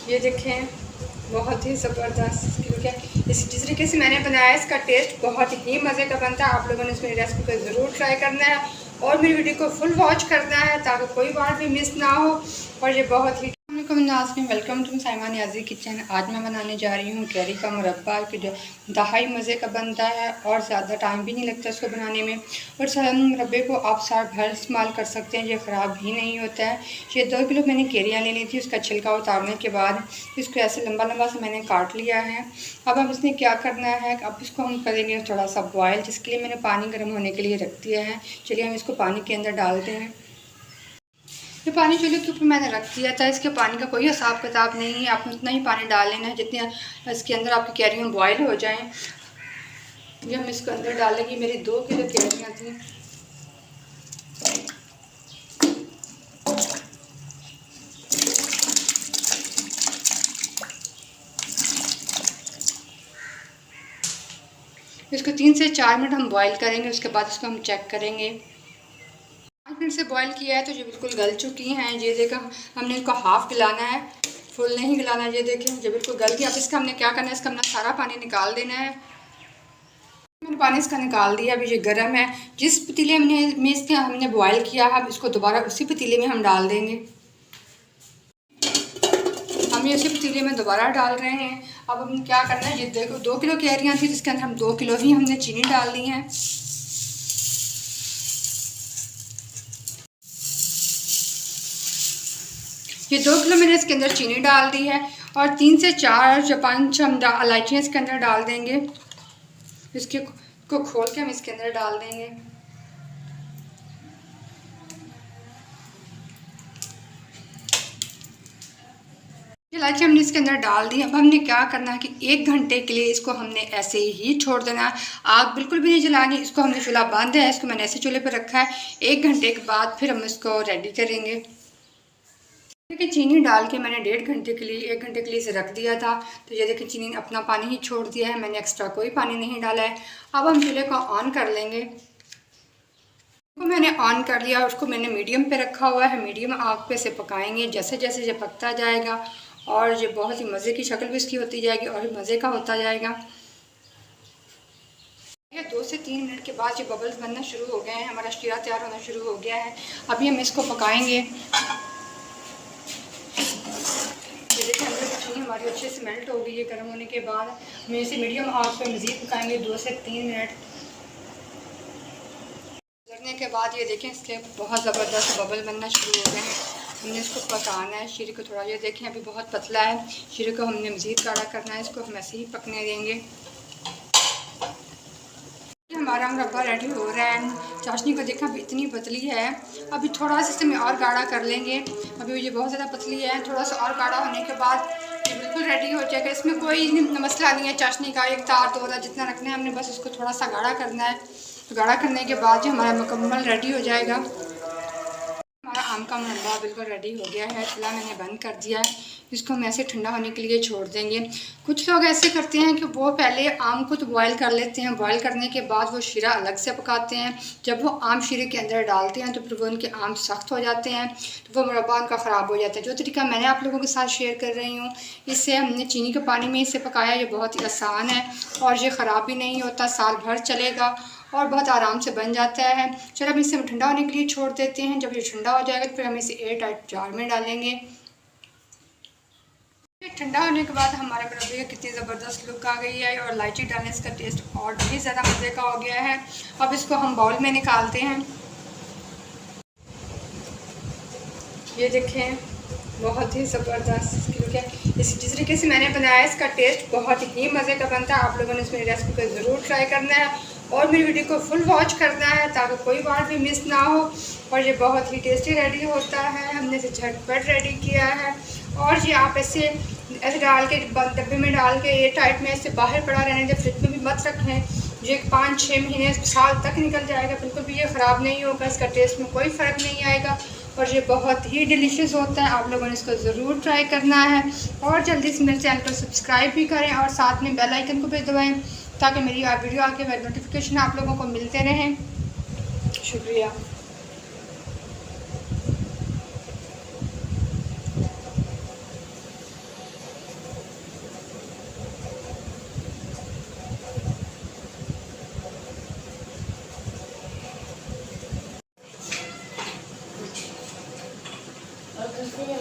ये देखें बहुत ही ज़बरदस्त, क्योंकि जिस तरीके से मैंने बनाया है इसका टेस्ट बहुत ही मज़े का बनता है। आप लोगों ने इस मेरी रेसिपी को ज़रूर ट्राई करना है और मेरी वीडियो को फुल वॉच करना है ताकि कोई बात भी मिस ना हो। और ये बहुत ही नाज़रीन, welcome to Saima Niazi kitchen. आज मैं बनाने जा रही हूँ कैरी का मुरब्बा कि जो दहाई मज़े का बनता है और ज़्यादा टाइम भी नहीं लगता इसको बनाने में। और मुरब्बे को आप साल भर इस्तेमाल कर सकते हैं, ये ख़राब भी नहीं होता है। ये 2 किलो मैंने कैरियाँ ले ली थी, उसका छिलका उतारने के बाद इसको ऐसे लंबा लंबा सा मैंने काट लिया है। अब हम इसमें क्या करना है, अब इसको हम करेंगे थोड़ा सा बॉयल, जिसके लिए मैंने पानी गर्म होने के लिए रख दिया है। चलिए हम इसको पानी के अंदर डालते हैं। ये पानी चूल्हे के ऊपर मैंने रख दिया था, इसके पानी का कोई हिसाब किताब नहीं है। आपने उतना ही पानी डाल लेना है जितने इसके अंदर आपकी कैरियाँ बॉयल हो जाएं। ये हम इसके अंदर डालेंगे, मेरी 2 किलो कैरियाँ थी। इसको 3 से 4 मिनट हम बॉयल करेंगे, उसके बाद इसको हम चेक करेंगे। 5 मिनट से बॉयल किया है तो ये बिल्कुल गल चुकी हैं। ये देखा, हमने इनको हाफ़ गलाना है, फुल नहीं गलाना। ये देखें ये बिल्कुल गल गया। अब इसका हमने क्या करना है, इसका हमने सारा पानी निकाल देना है। मैंने पानी इसका निकाल दिया। अभी ये गर्म है। जिस पतीले में इसके हमने बॉयल किया है, अब इसको दोबारा उसी पतीले में हम डाल देंगे। हम ये उसी पतीले में दोबारा डाल रहे हैं। अब हम क्या करना है, ये देखो 2 किलो कैरियाँ थी जिसके अंदर हम 2 किलो ही हमने चीनी डाल दी है। ये 2 किलो मैंने इसके अंदर चीनी डाल दी है और 3 से 4 या 5 हम इलायचियाँ इसके अंदर डाल देंगे। इसके को खोल के हम इसके अंदर डाल देंगे। इलायची हमने इसके अंदर डाल दी। अब हमने क्या करना है कि 1 घंटे के लिए इसको हमने ऐसे ही छोड़ देना है। आग बिल्कुल भी नहीं जलानी। इसको हमने चूल्हा बंद है, इसको मैंने ऐसे चूल्हे पर रखा है। 1 घंटे के बाद फिर हम इसको रेडी करेंगे। देखिए चीनी डाल के मैंने 1.5 घंटे के लिए 1 घंटे के लिए इसे रख दिया था। तो ये देखिए चीनी ने अपना पानी ही छोड़ दिया है, मैंने एक्स्ट्रा कोई पानी नहीं डाला है। अब हम चूल्हे को ऑन कर लेंगे। तो मैंने ऑन कर लिया, उसको मैंने मीडियम पे रखा हुआ है। मीडियम आग पे से पकाएंगे। जैसे जैसे ये पकता जाएगा और ये बहुत ही मज़े की शक्ल भी इसकी होती जाएगी और मज़े का होता जाएगा। 2 से 3 मिनट के बाद ये बबल्स बनना शुरू हो गए हैं, हमारा शीरा तैयार होना शुरू हो गया है। अभी हम इसको पकाएंगे। ये देखिए अंदर की चीनी हमारी अच्छे से मेल्ट हो गई है। गर्म होने के बाद हम इसे मीडियम आग पे मज़ीद पकाएंगे 2 से 3 मिनट। लगने के बाद ये देखें इसके बहुत ज़बरदस्त बबल बनना शुरू हो गए हैं। हमने इसको पकाना है शीरे को थोड़ा। ये देखें अभी बहुत पतला है, शीरे को हमने मज़ीद गाढ़ा करना है। इसको हम ऐसे ही पकने देंगे। हमारा मुरब्बा रेडी हो रहा है। चाशनी को देखा अभी इतनी पतली है, अभी थोड़ा सा इसमें और गाढ़ा कर लेंगे। अभी ये बहुत ज़्यादा पतली है, थोड़ा सा और गाढ़ा होने के बाद ये बिल्कुल रेडी हो जाएगा। इसमें कोई मसला नहीं है चाशनी का, 1 तार 2 तार जितना रखना है हमने, बस इसको थोड़ा सा गाढ़ा करना है। तो गाढ़ा करने के बाद जो हमारा मुकम्मल रेडी हो जाएगा। हमारा आम का मुरब्बा बिल्कुल रेडी हो गया है। चूल्हा मैंने बंद कर दिया है। इसको हम ऐसे ठंडा होने के लिए छोड़ देंगे। कुछ लोग ऐसे करते हैं कि वो पहले आम को तो बॉयल कर लेते हैं, बॉयल करने के बाद वो शीरा अलग से पकाते हैं। जब वो आम शीरे के अंदर डालते हैं तो फिर वो उनके आम सख्त हो जाते हैं, तो वो मुरब्बा उनका ख़राब हो जाता है। जो तरीका मैंने आप लोगों के साथ शेयर कर रही हूँ, इससे हमने चीनी के पानी में इसे पकाया। ये बहुत ही आसान है और ये ख़राब भी नहीं होता, साल भर चलेगा और बहुत आराम से बन जाता है। चलो अब इसे हम ठंडा होने के लिए छोड़ देते हैं। जब ये ठंडा हो जाएगा तो फिर हम इसे एयर टाइट जार में डालेंगे। ठंडा होने के बाद हमारे मुरब्बे का कितनी ज़बरदस्त लुक आ गई है और इलायची डालने से इसका टेस्ट और भी ज़्यादा मज़े का हो गया है। अब इसको हम बाउल में निकालते हैं। ये देखें बहुत ही ज़बरदस्त, क्योंकि जिस तरीके से मैंने बनाया है इसका टेस्ट बहुत ही मज़े का बनता है। आप लोगों ने इस मेरी रेसिपी को ज़रूर ट्राई करना है और मेरी वीडियो को फुल वॉच करना है ताकि कोई बात भी मिस ना हो। और ये बहुत ही टेस्टी रेडी होता है। हमने इसे झटपट रेडी किया है और ये आप ऐसे डाल के डब्बे में डाल के एयर टाइट में ऐसे बाहर पड़ा रहने दें, फ्रिज में भी मत रखें। ये 5-6 महीने साल तक निकल जाएगा, बिल्कुल भी ये ख़राब नहीं होगा। इसका टेस्ट में कोई फ़र्क नहीं आएगा और ये बहुत ही डिलीशियस होता है। आप लोगों ने इसको ज़रूर ट्राई करना है और जल्दी से मेरे चैनल को सब्सक्राइब भी करें और साथ में बेल आइकन को भी दबाएं ताकि मेरी वीडियो आके नोटिफिकेशन आप लोगों को मिलते रहें। शुक्रिया। दूसरे